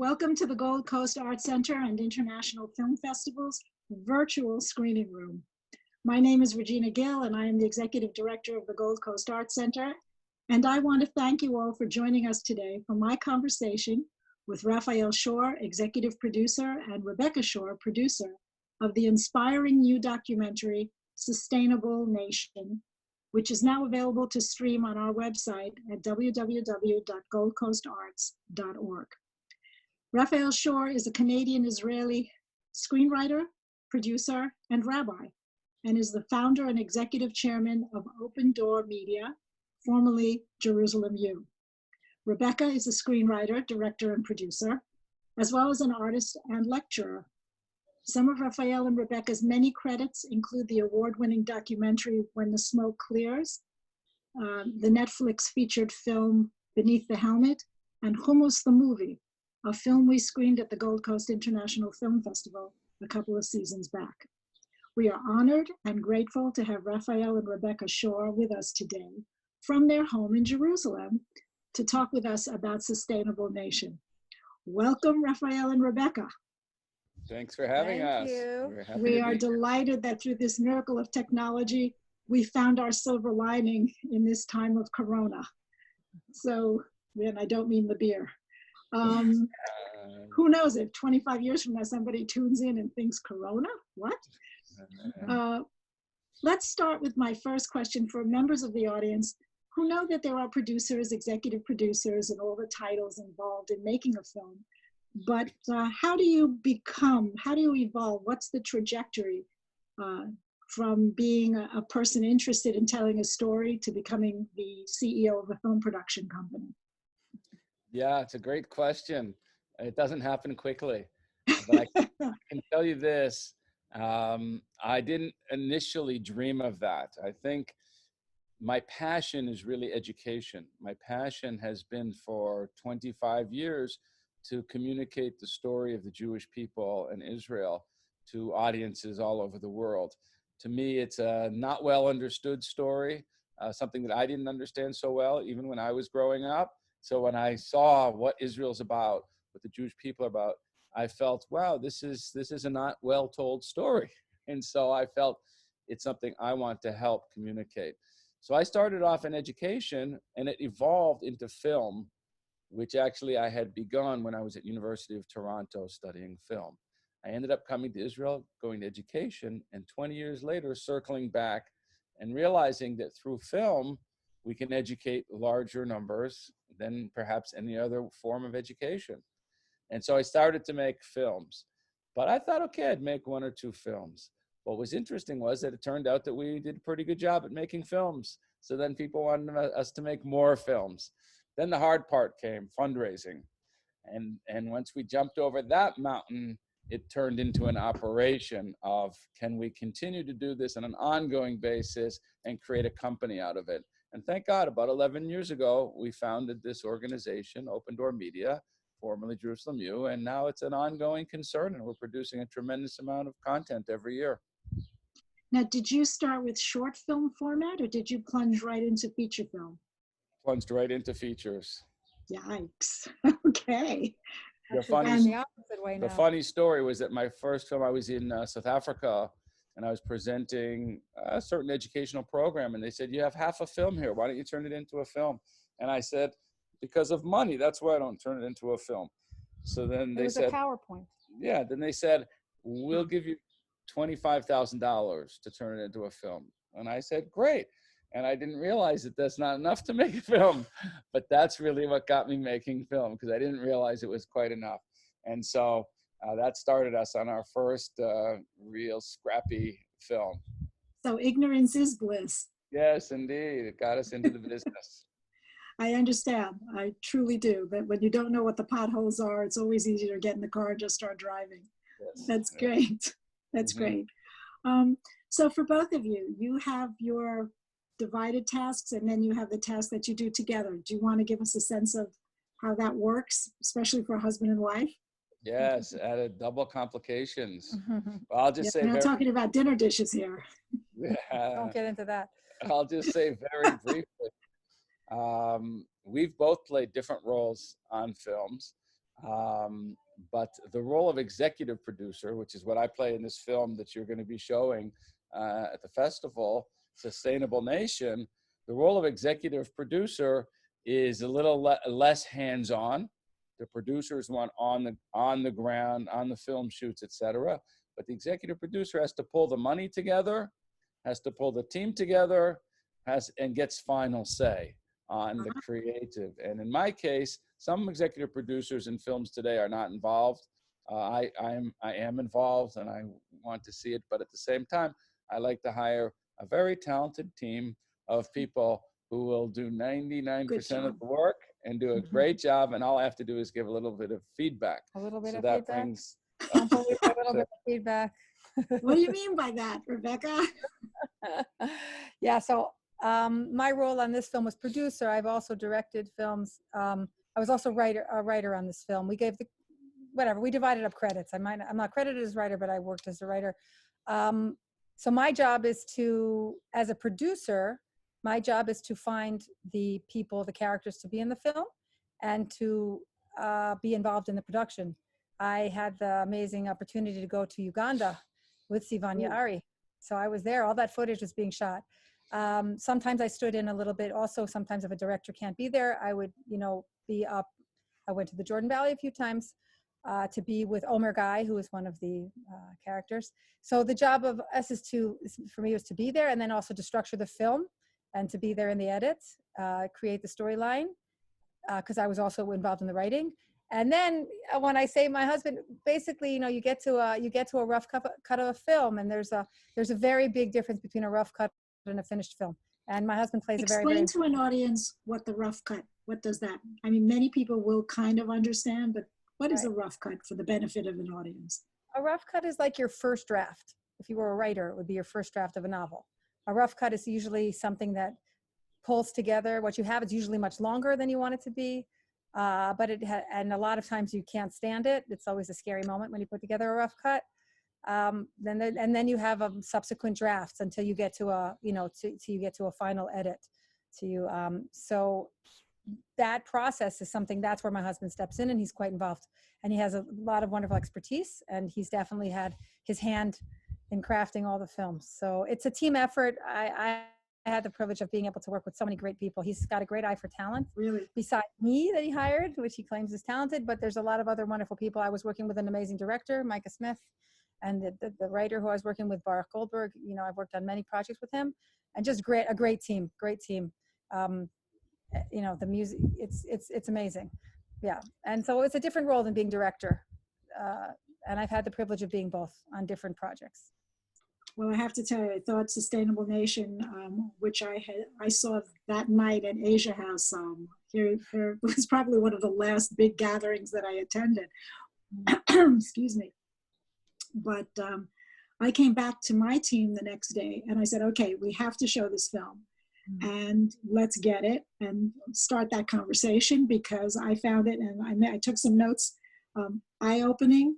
Welcome to the Gold Coast Art Center and International Film Festival's virtual screening room. My name is Regina Gill, and I am the Executive Director of the Gold Coast Art Center. And I want to thank you all for joining us today for my conversation with Raphael Shore, Executive Producer, and Rebecca Shore, Producer of the inspiring new documentary, Sustainable Nation, which is now available to stream on our website at www.goldcoastarts.org. Raphael Shore is a Canadian-Israeli screenwriter, producer, and rabbi, and is the founder and executive chairman of Open Door Media, formerly Jerusalem U. Rebecca is a screenwriter, director, and producer, as well as an artist and lecturer. Some of Raphael and Rebecca's many credits include the award-winning documentary When the Smoke Clears, the Netflix featured film Beneath the Helmet, and Hummus the Movie, a film we screened at the Gold Coast International Film Festival a couple of seasons back. We are honored and grateful to have Raphael and Rebecca Shore with us today from their home in Jerusalem to talk with us about Sustainable Nation. Welcome, Raphael and Rebecca. Thanks for having us. We are delighted that through this miracle of technology, we found our silver lining in this time of Corona. So, and I don't mean the beer. Who knows if 25 years from now somebody tunes in and thinks Corona? What? Let's start with my first question for members of the audience who know that there are producers, executive producers, and all the titles involved in making a film. But how do you evolve? What's the trajectory from being a person interested in telling a story to becoming the CEO of a film production company? Yeah, it's a great question. It doesn't happen quickly, but I can tell you this. I didn't initially dream of that. I think my passion is really education. My passion has been for 25 years to communicate the story of the Jewish people in Israel to audiences all over the world. To me, it's a not well understood story, something that I didn't understand so well, even when I was growing up. So when I saw what Israel's about, what the Jewish people are about, I felt, wow, this is a not well told story. And so I felt it's something I want to help communicate. So I started off in education, and it evolved into film, which actually I had begun when I was at University of Toronto studying film. I ended up coming to Israel, going to education, and 20 years later, circling back and realizing that through film, we can educate larger numbers than perhaps any other form of education. And so I started to make films. But I thought, okay, I'd make one or two films. What was interesting was that it turned out that we did a pretty good job at making films. So then people wanted us to make more films. Then the hard part came, fundraising. And once we jumped over that mountain, it turned into an operation of, can we continue to do this on an ongoing basis and create a company out of it? And thank God, about 11 years ago, we founded this organization, Open Door Media, formerly Jerusalem U, and now it's an ongoing concern, and we're producing a tremendous amount of content every year. Now, did you start with short film format, or did you plunge right into feature film? Plunged right into features. Yikes. Okay. The funny story was that my first film, I was in South Africa, and I was presenting a certain educational program, and they said, you have half a film here. Why don't you turn it into a film? And I said, because of money. That's why I don't turn it into a film. So then they said, it was a PowerPoint. Yeah, then they said, we'll give you $25,000 to turn it into a film. And I said, great. And I didn't realize that that's not enough to make a film, but that's really what got me making film, because I didn't realize it was quite enough. And so that started us on our first real scrappy film. So ignorance is bliss. Yes, indeed. It got us into the business. I understand. I truly do. But when you don't know what the potholes are, it's always easier to get in the car and just start driving. Yes. That's great. That's great. So for both of you, you have your divided tasks, and then you have the tasks that you do together. Do you want to give us a sense of how that works, especially for a husband and wife? Yes, added double complications. Well, I'll just say, we're not talking about dinner dishes here. Don't get into that. I'll just say very briefly. We've both played different roles on films. But the role of executive producer, which is what I play in this film that you're going to be showing at the festival, Sustainable Nation, the role of executive producer is a little less hands-on. The producers want on the ground, on the film shoots, etc. But the executive producer has to pull the money together, has to pull the team together, and gets final say on the creative. And in my case, some executive producers in films today are not involved. I am involved, and I want to see it. But at the same time, I like to hire a very talented team of people who will do 99% of the work and do a great job. And all I have to do is give a little bit of feedback. A little bit so of that feedback. Brings, Don't believe a little bit of feedback. What do you mean by that, Rebecca? Yeah, so my role on this film was producer. I've also directed films. I was also a writer on this film. We gave we divided up credits. I'm not credited as writer, but I worked as a writer. So my job is as a producer, my job is to find the people, the characters to be in the film and to be involved in the production. I had the amazing opportunity to go to Uganda with Sivanya Ari. So I was there. All that footage was being shot. Sometimes I stood in a little bit. Also, sometimes if a director can't be there, I would, be up. I went to the Jordan Valley a few times to be with Omer Guy, who is one of the characters. So the job of us for me was to be there, and then also to structure the film and to be there in the edits, create the storyline, because I was also involved in the writing. And then when I say my husband, basically, you get to a rough cut of a film, and there's a very big difference between a rough cut and a finished film. And my husband plays Explain to an audience what the rough cut, what does that? I mean, many people will kind of understand, but what is a rough cut for the benefit of an audience? A rough cut is like your first draft. If you were a writer, it would be your first draft of a novel. A rough cut is usually something that pulls together. What you have is usually much longer than you want it to be. But and a lot of times you can't stand it. It's always a scary moment when you put together a rough cut. Then you have subsequent drafts until you get to a final edit. So that process is something that's where my husband steps in, and he's quite involved, and he has a lot of wonderful expertise, and he's definitely had his hand in crafting all the films. So it's a team effort. I had the privilege of being able to work with so many great people. He's got a great eye for talent. Really? Besides me that he hired, which he claims is talented, but there's a lot of other wonderful people. I was working with an amazing director, Micah Smith, and the writer who I was working with, Baruch Goldberg. I've worked on many projects with him, and just a great team. The music, it's amazing. Yeah. And so it's a different role than being director. And I've had the privilege of being both on different projects. Well, I have to tell you, I thought Sustainable Nation, which I saw that night at Asia House, here was probably one of the last big gatherings that I attended. Excuse me. But I came back to my team the next day and I said, okay, we have to show this film and let's get it and start that conversation, because I found it and I took some notes, eye-opening.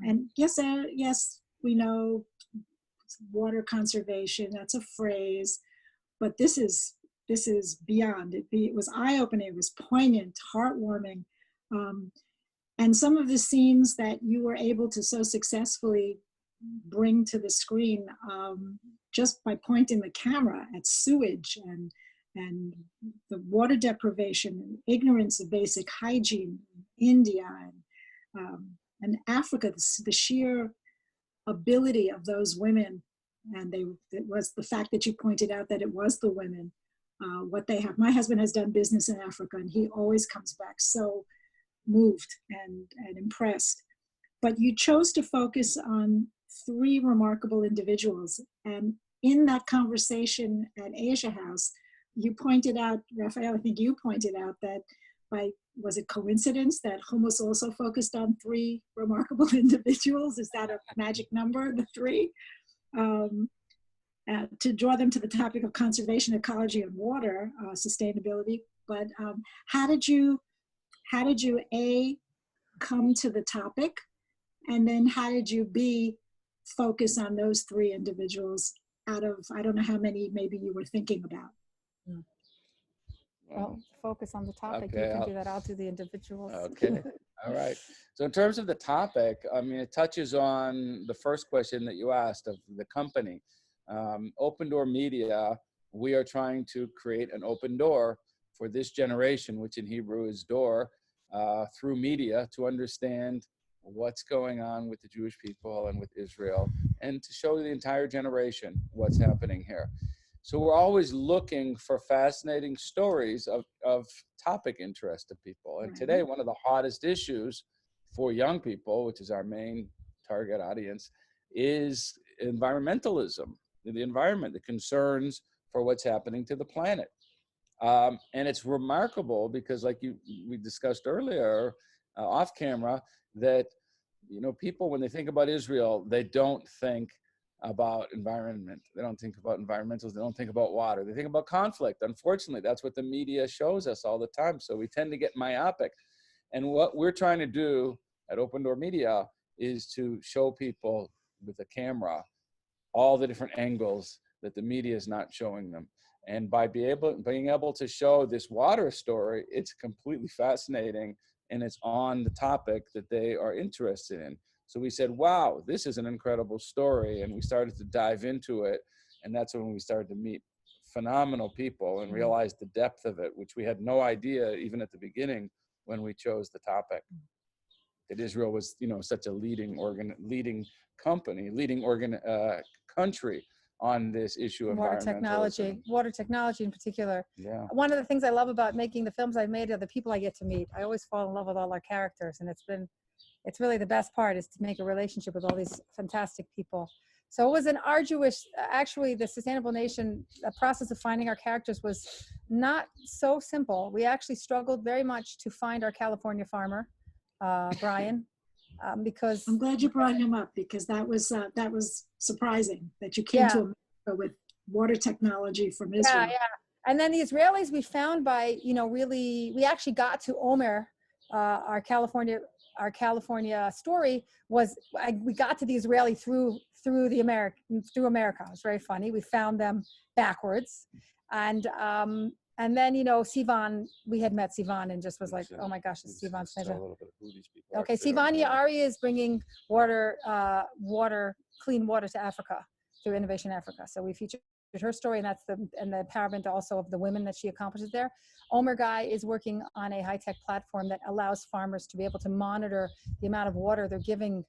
And yes, we know water conservation, that's a phrase, but this is beyond. It was eye-opening, it was poignant, heartwarming. And some of the scenes that you were able to so successfully bring to the screen, just by pointing the camera at sewage and the water deprivation and ignorance of basic hygiene in India and Africa, the sheer ability of those women, and it was the fact that you pointed out that it was the women, what they have. My husband has done business in Africa, and he always comes back so moved and impressed. But you chose to focus on 3 remarkable individuals, and in that conversation at Asia House, you pointed out, Raphael, I think you pointed out that was it coincidence that Hummus also focused on 3 remarkable individuals? Is that a magic number, the 3? To draw them to the topic of conservation, ecology, and water, sustainability. But how did you A, come to the topic? And then how did you B, focus on those 3 individuals out of, I don't know how many maybe you were thinking about? Well, focus on the topic. Okay, you can do that. I'll do the individuals. Okay. All right. So in terms of the topic, I mean, it touches on the first question that you asked of the company. Open Door Media, we are trying to create an open door for this generation, which in Hebrew is door, through media to understand what's going on with the Jewish people and with Israel, and to show the entire generation what's happening here. So we're always looking for fascinating stories of topic interest to people. And today, one of the hottest issues for young people, which is our main target audience, is environmentalism, the environment, the concerns for what's happening to the planet. And it's remarkable because, like we discussed earlier off camera, that people, when they think about Israel, they don't think about environment. They don't think about environmentals. They don't think about water. They think about conflict. Unfortunately, that's what the media shows us all the time. So we tend to get myopic. And what we're trying to do at Open Door Media is to show people with a camera all the different angles that the media is not showing them. And by being able to show this water story, it's completely fascinating, and it's on the topic that they are interested in. So we said, wow, this is an incredible story. And we started to dive into it. And that's when we started to meet phenomenal people and realize the depth of it, which we had no idea even at the beginning when we chose the topic. That Israel was, such a leading country on this issue of water technology in particular. Yeah. One of the things I love about making the films I've made are the people I get to meet. I always fall in love with all our characters, and it's really the best part, is to make a relationship with all these fantastic people. So it was an arduous, actually the Sustainable Nation process of finding our characters was not so simple. We actually struggled very much to find our California farmer, Brian, because I'm glad you brought him up, because that was surprising that you came to America with water technology from Israel. Yeah. And then the Israelis we found by, we actually got to Omer, our California story was, we got to the Israeli through America. It was very funny. We found them backwards. And then, Sivan, we had met Sivan and just was like, oh my gosh, it's Sivan's pleasure. Okay, Sivan Yaari is bringing clean water to Africa through Innovation Africa. So we featured her story, and that's the empowerment also of the women that she accomplishes there. Omer Guy is working on a high-tech platform that allows farmers to be able to monitor the amount of water they're giving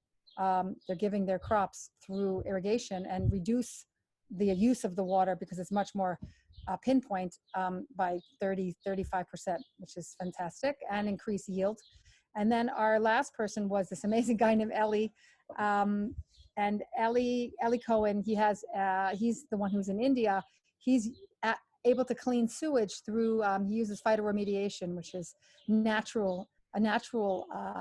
their crops through irrigation and reduce the use of the water, because it's much more pinpoint, by 35%, which is fantastic, and increase yield. And then our last person was this amazing guy named Eli. And Eli Cohen, he's the one who's in India. He's able to clean sewage through, he uses phytoremediation, which is a natural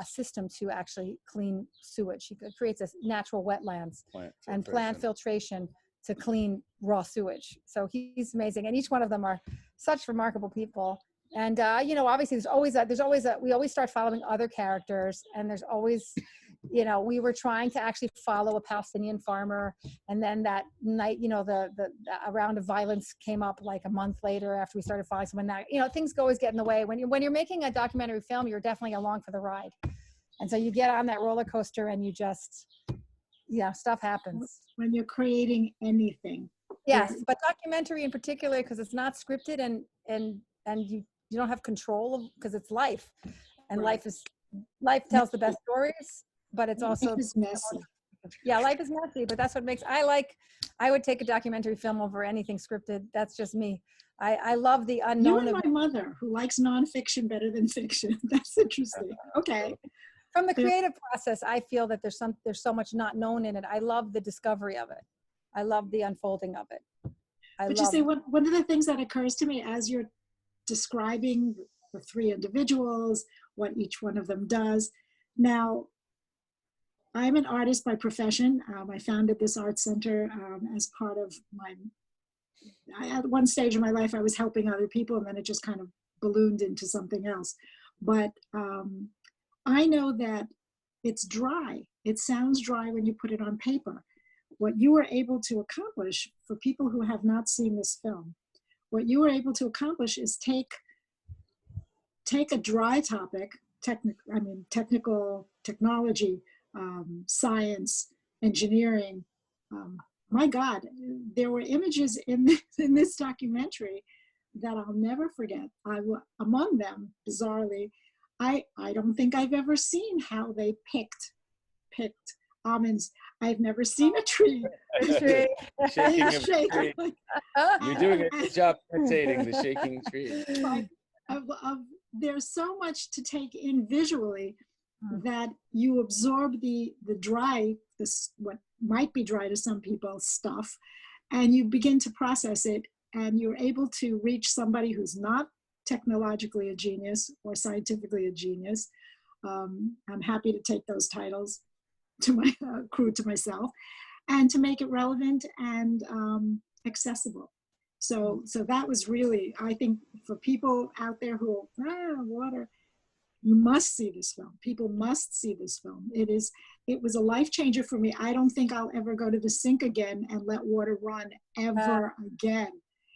system to actually clean sewage. He creates a natural wetlands and plant filtration to clean raw sewage. So he's amazing. And each one of them are such remarkable people. And, obviously we always start following other characters, and there's always, we were trying to actually follow a Palestinian farmer, and then that night, a round of violence came up like a month later after we started following someone. That, things always get in the way. When you're making a documentary film, you're definitely along for the ride. And so you get on that roller coaster and you just, stuff happens. When you're creating anything. Yes, but documentary in particular, because it's not scripted and you don't have control because it's life, and life tells the best stories, but it's also life is messy. Yeah, life is messy, but that's what makes I would take a documentary film over anything scripted. That's just me. I love the unknown. You and my mother, who likes nonfiction better than fiction. That's interesting. Okay. From the creative process, I feel that there's so much not known in it. I love the discovery of it. I love the unfolding of it. One of the things that occurs to me as you're describing the three individuals, what each one of them does. Now, I'm an artist by profession. I founded this art center as part of at one stage in my life, I was helping other people, and then it just kind of ballooned into something else. But I know that it's dry. It sounds dry when you put it on paper. What you were able to accomplish, for people who have not seen this film, what you were able to accomplish is take a dry topic technical technology, science, engineering. My God, there were images in this documentary that I'll never forget. Among them, bizarrely, I don't think I've ever seen how they picked almonds. I've never seen a tree. Shaking of a tree. You're doing a good job imitating the shaking tree. There's so much to take in visually that you absorb the dry, what might be dry to some people, stuff, and you begin to process it, and you're able to reach somebody who's not technologically a genius or scientifically a genius. I'm happy to take those titles to my crew, to myself, and to make it relevant and accessible. So that was really, I think, for people out there who water, you must see this film. People must see this film. It was a life changer for me. I don't think I'll ever go to the sink again and let water run ever again.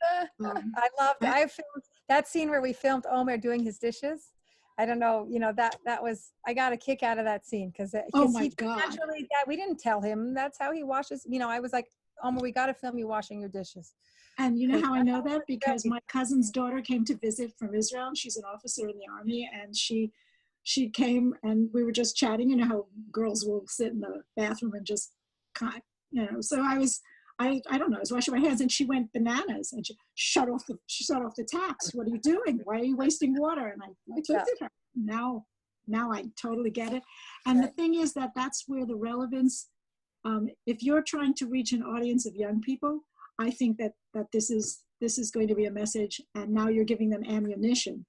I loved it. I filmed that scene where we filmed Omer doing his dishes. I don't know, that was, I got a kick out of that scene because oh my God. Naturally, we didn't tell him that's how he washes. I was like, Omer, we got to film you washing your dishes. And you know how I know that? Because my cousin's daughter came to visit from Israel. She's an officer in the army, and she came and we were just chatting. You know how girls will sit in the bathroom and just, so I don't know, I was washing my hands and she went bananas and she shut off the taps. What are you doing? Why are you wasting water? And I looked at her. Now I totally get it. And the thing is that's where the relevance, if you're trying to reach an audience of young people, I think that this is going to be a message, and now you're giving them ammunition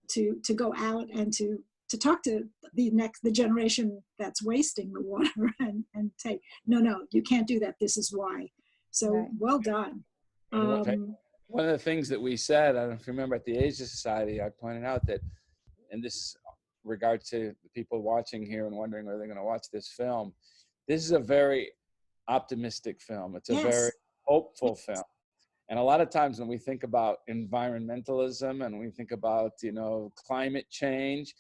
to go out and to talk to the generation that's wasting the water and say, no, you can't do that. This is why. So well done. One of the things that we said, I don't know if you remember at the Asia Society, I pointed out that, in this regard to the people watching here and wondering whether they're going to watch this film, this is a very optimistic film. It's a very hopeful film. And a lot of times when we think about environmentalism and we think about, climate change,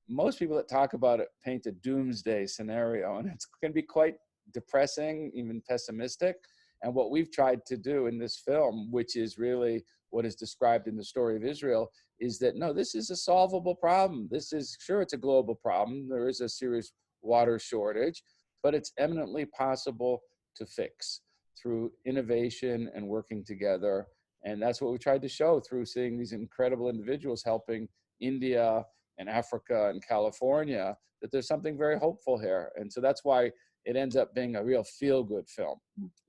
most people that talk about it paint a doomsday scenario, and it's going to be quite depressing, even pessimistic. And what we've tried to do in this film, which is really what is described in the story of Israel, is that, no, this is a solvable problem. It's a global problem. There is a serious water shortage, but it's eminently possible to fix through innovation and working together. And that's what we tried to show through seeing these incredible individuals helping India and Africa and California, that there's something very hopeful here. And so that's why it ends up being a real feel-good film.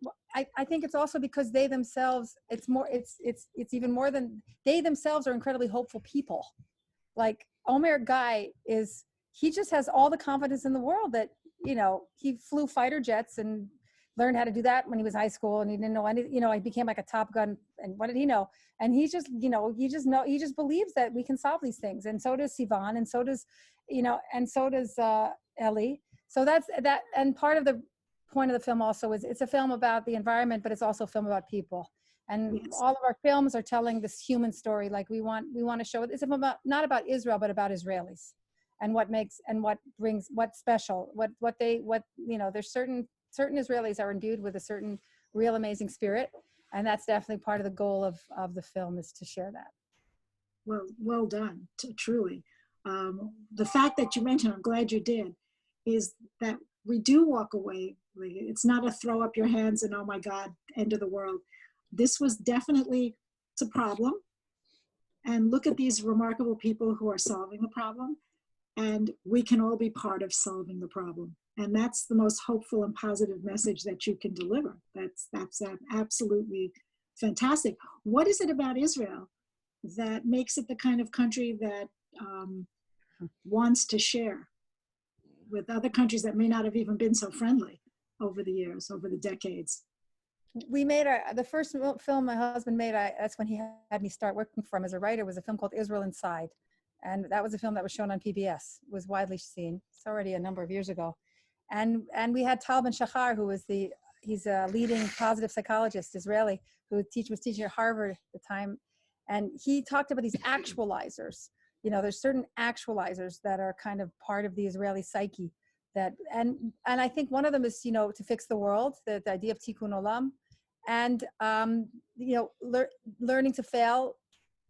Well, I think it's also because they themselves, it's even more than, they themselves are incredibly hopeful people. Like Omer Guy he just has all the confidence in the world that, he flew fighter jets and learned how to do that when he was in high school, and he didn't know any, he became like a Top Gun, and what did he know? And he just, he just believes that we can solve these things. And so does Sivan, and so does, and so does Ellie. So that's that. And part of the point of the film also is it's a film about the environment, but it's also a film about people. And all of our films are telling this human story. Like we want to show it's about, not about Israel, but about Israelis, and what makes, and what brings, what's special, there's certain Israelis are endued with a certain real amazing spirit. And that's definitely part of the goal of the film, is to share that. Well done, truly. The fact that you mentioned, I'm glad you did, is that we do walk away. It's not a throw up your hands and, oh my God, end of the world. This was definitely, it's a problem. And look at these remarkable people who are solving the problem. And we can all be part of solving the problem. And that's the most hopeful and positive message that you can deliver. That's absolutely fantastic. What is it about Israel that makes it the kind of country that wants to share with other countries that may not have even been so friendly over the years, over the decades? We made the first film my husband made, that's when he had me start working for him as a writer, was a film called Israel Inside. And that was a film that was shown on PBS, was widely seen. It's already a number of years ago. And we had Tal Ben Shachar, he's a leading positive psychologist, Israeli, who was teaching at Harvard at the time. And he talked about these actualizers. you know, there's certain actualizers that are kind of part of the Israeli psyche that, and I think one of them is, you know, to fix the world, the idea of tikkun olam, and you know, learning to fail,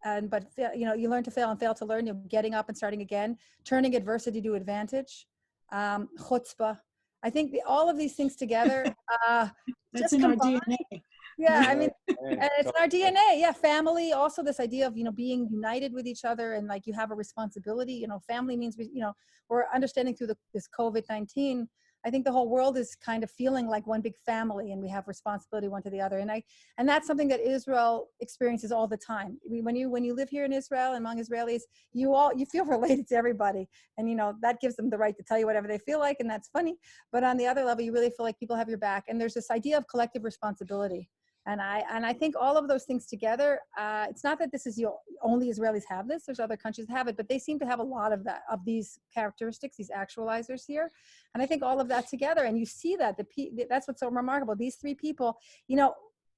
and but you know, you learn to fail and fail to learn. You're getting up and starting again, turning adversity to advantage, chutzpah. I think all of these things together That's just in our combine. DNA. Yeah, I mean, Yeah, and it's in our DNA. Yeah, family. Also, this idea of, you know, being united with each other, and like you have a responsibility. You know, family means you know, we're understanding through this COVID-19. I think the whole world is kind of feeling like one big family, and we have responsibility one to the other. And that's something that Israel experiences all the time. I mean, when you live here in Israel among Israelis, you feel related to everybody, and you know that gives them the right to tell you whatever they feel like, and that's funny. But on the other level, you really feel like people have your back, and there's this idea of collective responsibility. And I think all of those things together, it's not that this is only Israelis have this, there's other countries that have it, but they seem to have a lot of these characteristics, these actualizers here. And I think all of that together, and you see that, that's what's so remarkable. These three people, you know,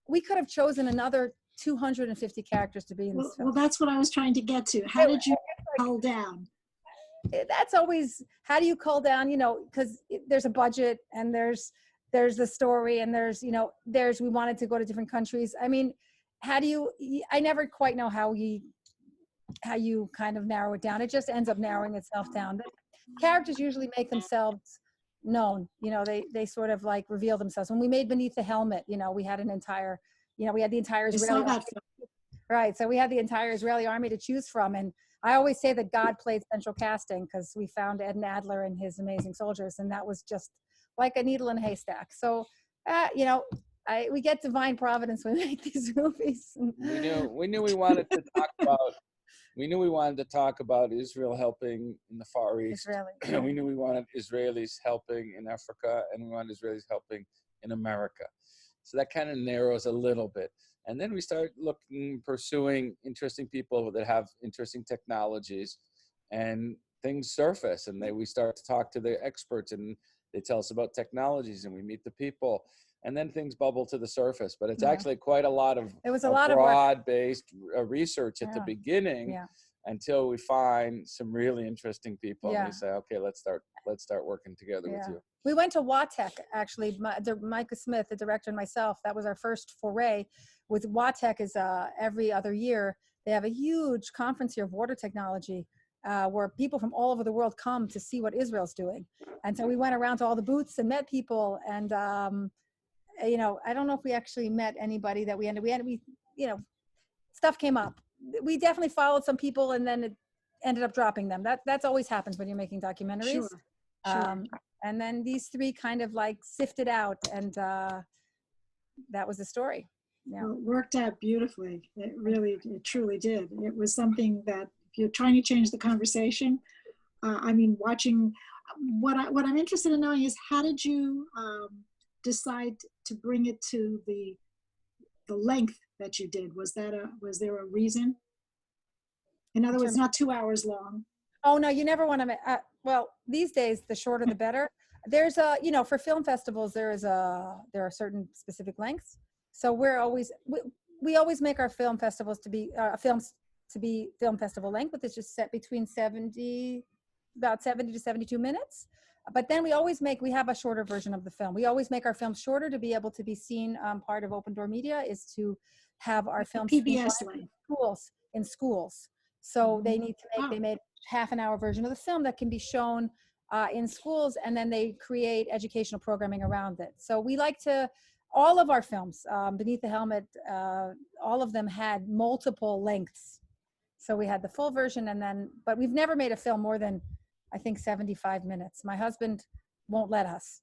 we could have chosen another 250 characters to be in this film. Well, that's what I was trying to get to. How did you cull down? That's always, how do you cull down, you know, because there's a budget, and there's the story, and there's, you know, we wanted to go to different countries. I mean, I never quite know how you kind of narrow it down. It just ends up narrowing itself down. The characters usually make themselves known, you know, they sort of like reveal themselves. When we made Beneath the Helmet, you know, we had the entire Israeli army. Right. So we had the entire Israeli army to choose from. And I always say that God played central casting, because we found Ed Adler and his amazing soldiers, and that was just like a needle in a haystack. So, you know, we get divine providence when we make these movies. We knew we wanted to talk about. We knew we wanted to talk about Israel helping in the Far East. Israeli. We knew we wanted Israelis helping in Africa, and we wanted Israelis helping in America. So that kind of narrows a little bit. And then we start pursuing interesting people that have interesting technologies, and things surface, and we start to talk to the experts, and they tell us about technologies, and we meet the people, and then things bubble to the surface. But it's actually quite a lot of broad-based research at the beginning, until we find some really interesting people, and we say, okay, let's start working together with you. We went to WATEC, actually. Micah Smith, the director, and myself. That was our first foray. With WATEC is every other year. They have a huge conference here of water technology, where people from all over the world come to see what Israel's doing. And so we went around to all the booths and met people. And, you know, I don't know if we actually met anybody that we you know, stuff came up. We definitely followed some people, and then it ended up dropping them. That's always happens when you're making documentaries. Sure. And then these three kind of like sifted out, and that was the story. Yeah. Well, it worked out beautifully. It truly did. It was something that, if you're trying to change the conversation, I mean, watching, what I'm interested in knowing is, how did you decide to bring it to the length that you did? Was there a reason? In other words, not 2 hours long. Oh no, you never want to. Well, these days, the shorter the better. There's you know, for film festivals, there are certain specific lengths. So we always make our film festivals to be films to be film festival length, which is just set between about 70 to 72 minutes. But then we have a shorter version of the film. We always make our films shorter to be able to be seen. Part of Open Door Media is to have our films PBS in schools. So they need to they made half an hour version of the film that can be shown in schools, and then they create educational programming around it. So we like to, all of our films, Beneath the Helmet, all of them had multiple lengths. So we had the full version, but we've never made a film more than, I think, 75 minutes. My husband won't let us.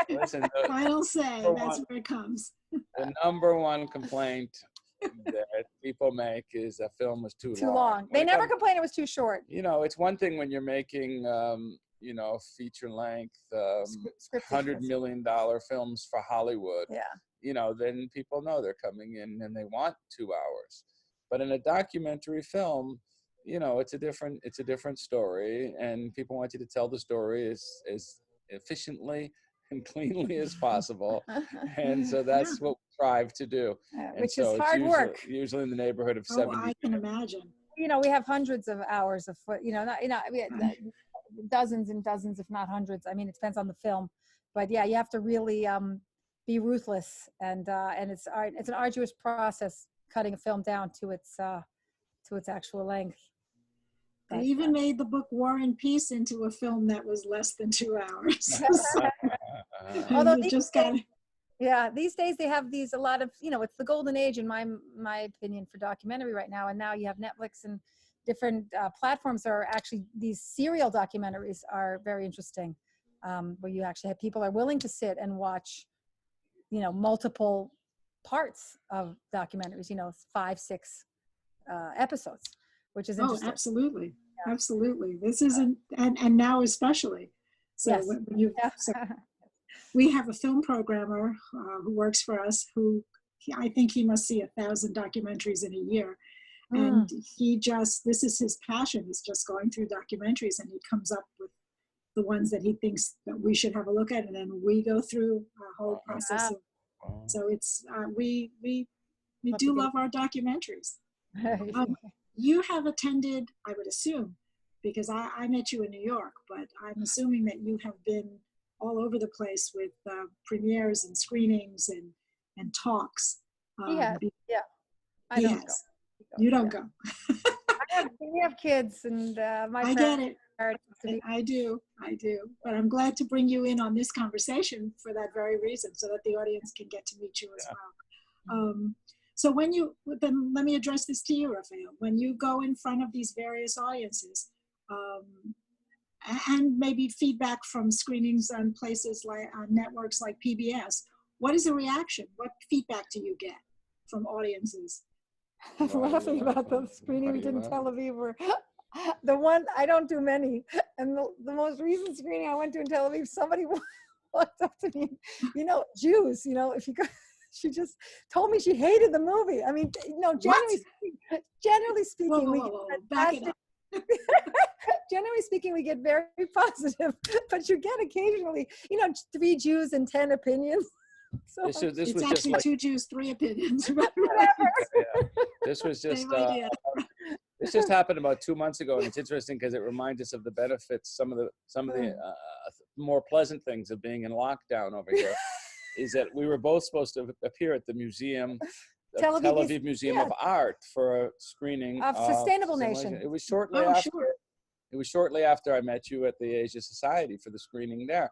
Listen, Final say, that's where it comes. The number one complaint that people make is a film was too long. They never complain it was too short. You know, it's one thing when you're making, you know, feature length, $100 million films for Hollywood. Yeah. You know, then people know they're coming in and they want 2 hours. But in a documentary film, you know, it's a different story, and people want you to tell the story as efficiently and cleanly as possible. And so that's what we strive to do. Which is hard work. Usually in the neighborhood of 70. I can imagine. we have hundreds of hours of dozens and dozens, if not hundreds. I mean, it depends on the film, but yeah, you have to really be ruthless, and it's an arduous process cutting a film down to its actual length. They even made the book War and Peace into a film that was less than 2 hours. Although these days they have a lot of, it's the golden age in my opinion for documentary right now. And now you have Netflix and different platforms are actually, these serial documentaries are very interesting, where you actually have people are willing to sit and watch, multiple parts of documentaries, 5, 6 episodes, which is interesting. Oh, absolutely. Yeah. Absolutely. This isn't, and now especially. So yes. So we have a film programmer who works for us I think he must see 1,000 documentaries in a year. And this is his passion, is just going through documentaries, and he comes up with the ones that he thinks that we should have a look at. And then we go through a whole process. So it's, we do love our documentaries. You have attended, I would assume, because I met you in New York, but I'm assuming that you have been all over the place with premieres and screenings and talks. Yeah. I don't go. You don't go. We have kids, and I get it. I do. But I'm glad to bring you in on this conversation for that very reason, so that the audience can get to meet you as well. So then let me address this to you, Raphael. When you go in front of these various audiences, and maybe feedback from screenings on places like on networks like PBS, what is the reaction? What feedback do you get from audiences? Laughing about the screening we did in Tel Aviv, where the one, I don't do many, and the most recent screening I went to in Tel Aviv, somebody walked up to me, Jews, if you go, she just told me she hated the movie. I mean, generally speaking, we generally speaking, we get very positive, but you get occasionally, 3 Jews and 10 opinions. So this was actually just 2 Jews, 3 opinions. This was just this just happened about 2 months ago, and it's interesting because it reminds us of the benefits. Some of the more pleasant things of being in lockdown over here is that we were both supposed to appear at the museum. Tel Aviv Museum of Art for a screening of Sustainable Nation. It was shortly after. It was shortly after I met you at the Asia Society for the screening there,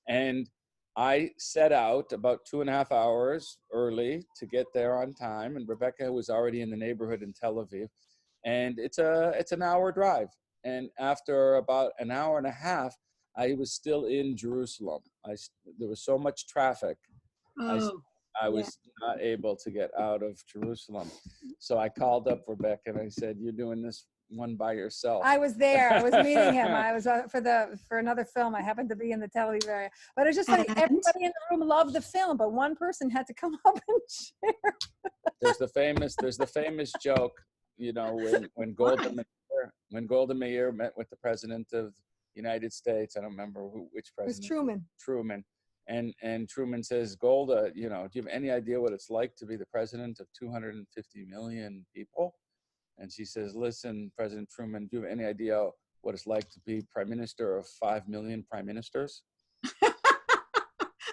and I set out about 2.5 hours early to get there on time, and Rebecca was already in the neighborhood in Tel Aviv, and it's an hour drive. And after about an hour and a half, I was still in Jerusalem. There was so much traffic. I was not able to get out of Jerusalem. So I called up Rebecca and I said, "You're doing this one by yourself." I was there. I was meeting him. I was for another film. I happened to be in the Tel Aviv area. But it's just funny. Everybody in the room loved the film, but one person had to come up and share. There's the famous joke, when Golda Meir met with the president of the United States. I don't remember which president. It was Truman. And Truman says, "Golda, do you have any idea what it's like to be the president of 250 million people?" And she says, "Listen, President Truman, do you have any idea what it's like to be prime minister of 5 million prime ministers?"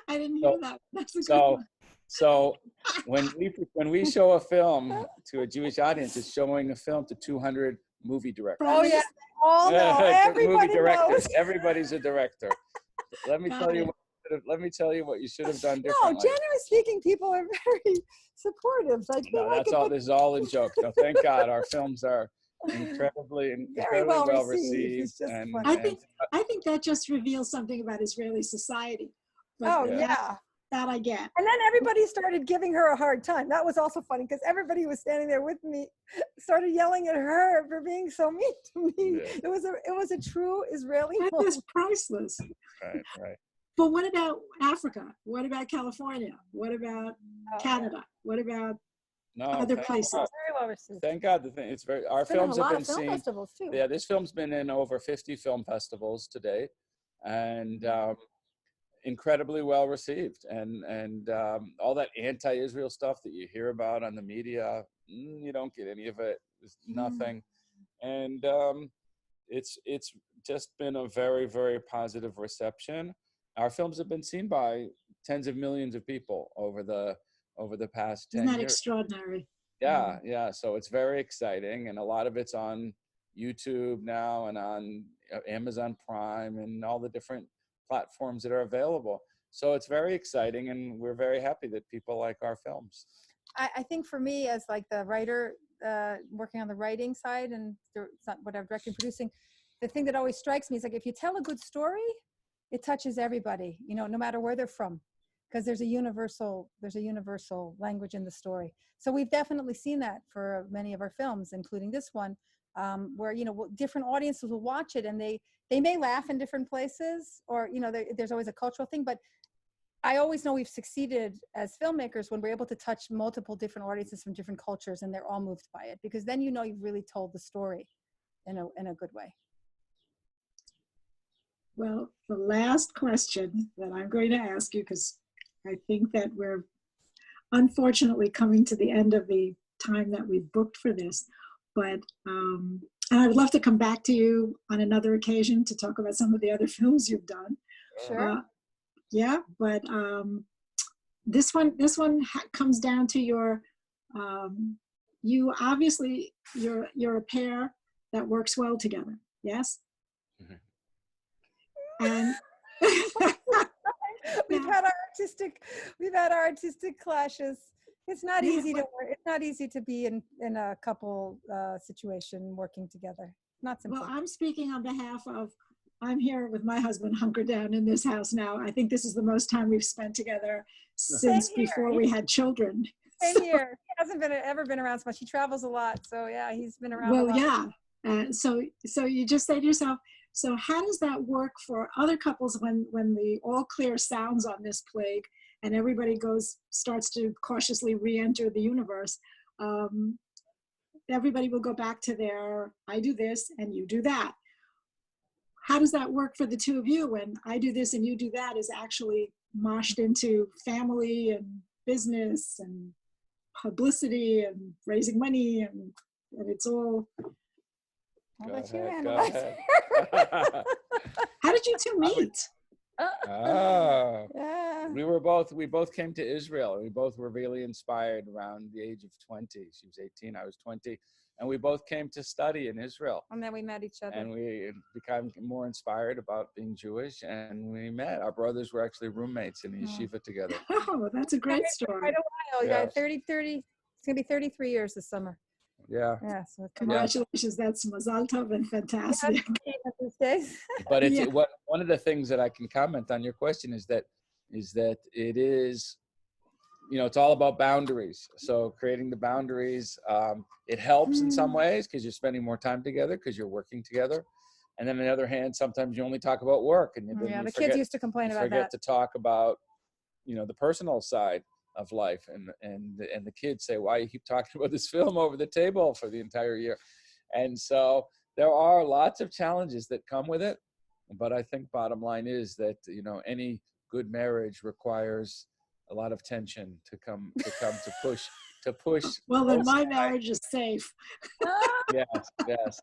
I didn't hear that. That's a good one. So when we show a film to a Jewish audience, it's showing a film to 200 movie directors. Oh yeah, all know. Everybody movie directors. knows. Everybody's a director. Let me tell you what you should have done differently. No, generally speaking, people are very supportive. This is all in joke. No, thank God our films are incredibly well received. And I think that just reveals something about Israeli society. But that I get. And then everybody started giving her a hard time. That was also funny because everybody who was standing there with me started yelling at her for being so mean to me. Yeah. It was a true Israeli moment. That is priceless. Right. But what about Africa? What about California? What about Canada? What about other places? Very well received. Thank God. Our films have been seen. Festivals too. Yeah, this film's been in over 50 film festivals to date, and incredibly well received. And all that anti-Israel stuff that you hear about on the media, you don't get any of it. There's nothing. and it's just been a very, very positive reception. Our films have been seen by tens of millions of people over the past Isn't 10 that years. extraordinary? Yeah. So it's very exciting, and a lot of it's on YouTube now and on Amazon Prime and all the different platforms that are available. So it's very exciting, and we're very happy that people like our films. I think for me, as like the writer, working on the writing side and it's not what I'm directing, producing, the thing that always strikes me is like if you tell a good story, it touches everybody, no matter where they're from, because there's a universal language in the story. So we've definitely seen that for many of our films, including this one, where different audiences will watch it and they may laugh in different places, or there's always a cultural thing, but I always know we've succeeded as filmmakers when we're able to touch multiple different audiences from different cultures and they're all moved by it, because then you've really told the story in a good way. Well, the last question that I'm going to ask you, because I think that we're unfortunately coming to the end of the time that we've booked for this, but and I would love to come back to you on another occasion to talk about some of the other films you've done. Sure. Yeah, but this one comes down to your you obviously you're a pair that works well together. Yes. Mm-hmm. And we've had our artistic clashes. It's not easy to work. It's not easy to be in a couple situation working together. Not simple. Well, I'm speaking on behalf of. I'm here with my husband hunkered down in this house now. I think this is the most time we've spent together since before we had children. Same here. He hasn't ever been around so much. He travels a lot. So yeah, he's been around a lot. Well, yeah. So you just say to yourself, so how does that work for other couples when the all clear sounds on this plague and everybody starts to cautiously re-enter the universe? Everybody will go back to their, I do this and you do that. How does that work for the two of you when I do this and you do that is actually moshed into family and business and publicity and raising money and it's all. I'll let you handle it. How did you two meet? Yeah. We both came to Israel. We both were really inspired around the age of 20. She was 18, I was 20. And we both came to study in Israel. And then we met each other. And we became more inspired about being Jewish. And we met. Our brothers were actually roommates in the yeshiva together. Oh, that's a great story. Quite a while. Yeah, 30. It's going to be 33 years this summer. Yeah. Yeah. So congratulations. That's mazal tov and fantastic. But one of the things that I can comment on your question is that it is, it's all about boundaries. So creating the boundaries, it helps in some ways because you're spending more time together because you're working together. And then on the other hand, sometimes you only talk about work, and the kids used to complain about that. Forget to talk about, the personal side of life, and the kids say, why you keep talking about this film over the table for the entire year? And so there are lots of challenges that come with it, but I think bottom line is that any good marriage requires a lot of tension to push. Well, then my marriage is safe. Yes.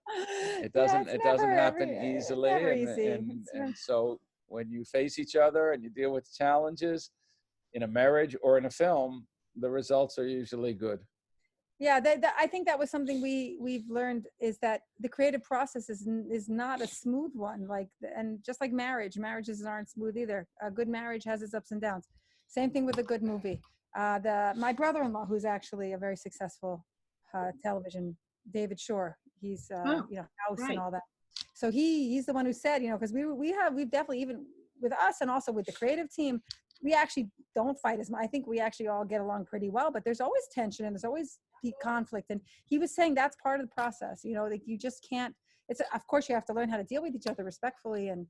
It doesn't happen easily, and so when you face each other and you deal with challenges in a marriage or in a film, the results are usually good. Yeah, I think that was something we've learned, is that the creative process is not a smooth one. And just like marriages aren't smooth either. A good marriage has its ups and downs. Same thing with a good movie. My brother-in-law, who's actually a very successful television, David Shore. He's House and all that. So he's the one who said, because we've definitely, even with us and also with the creative team, we actually don't fight as much. I think we actually all get along pretty well, but there's always tension and there's always conflict. And he was saying that's part of the process. You just can't. Of course you have to learn how to deal with each other respectfully and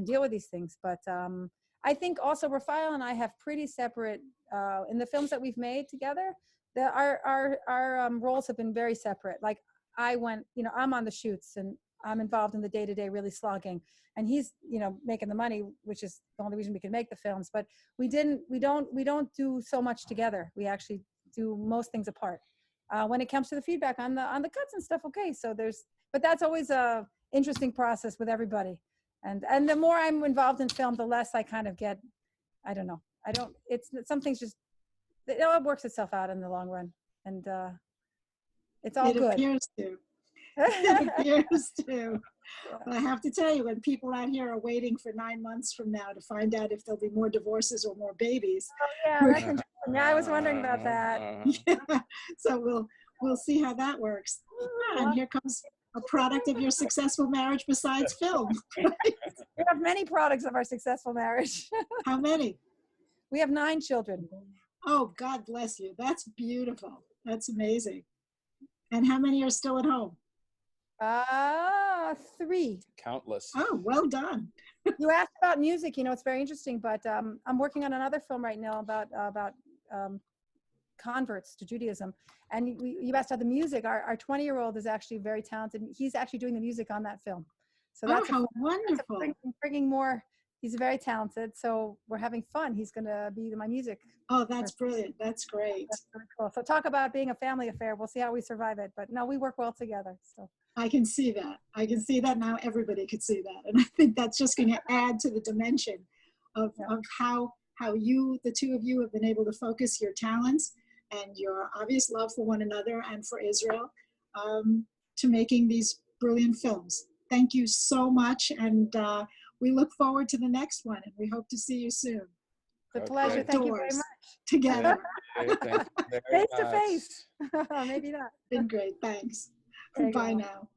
deal with these things. But I think also Raphael and I have pretty separate in the films that we've made together. Our roles have been very separate. Like I'm on the shoots and I'm involved in the day-to-day really slogging, and he's making the money, which is the only reason we can make the films. But we don't do so much together. We actually do most things apart. When it comes to the feedback on the cuts and stuff, okay, so but that's always a interesting process with everybody. And the more I'm involved in film, the less I kind of get, I don't know. It's some things just, it all works itself out in the long run. And it's all It good. appears to. It appears to. But I have to tell you, when people out here are waiting for 9 months from now to find out if there'll be more divorces or more babies. Yeah, that's interesting. Yeah, I was wondering about that. Yeah. So we'll see how that works. And here comes a product of your successful marriage besides film. We have many products of our successful marriage. How many? We have 9 children. Oh, God bless you. That's beautiful. That's amazing. And how many are still at home? 3. Countless. Oh, well done. You asked about music, it's very interesting, but I'm working on another film right now about converts to Judaism. And you asked about the music. Our 20-year-old is actually very talented. He's actually doing the music on that film. So that's how wonderful. Bringing more. He's very talented. So we're having fun. He's going to be my music. Oh, that's brilliant. That's great. That's really cool. So talk about being a family affair. We'll see how we survive it. But no, we work well together. So I can see that. I can see that now. Everybody could see that. And I think that's just going to add to the dimension of how you, the two of you, have been able to focus your talents and your obvious love for one another and for Israel to making these brilliant films. Thank you so much. And we look forward to the next one. And we hope to see you soon. It's a pleasure. Thank you very much. Together. Face to face. Maybe not. Been great. Thanks. Bye now.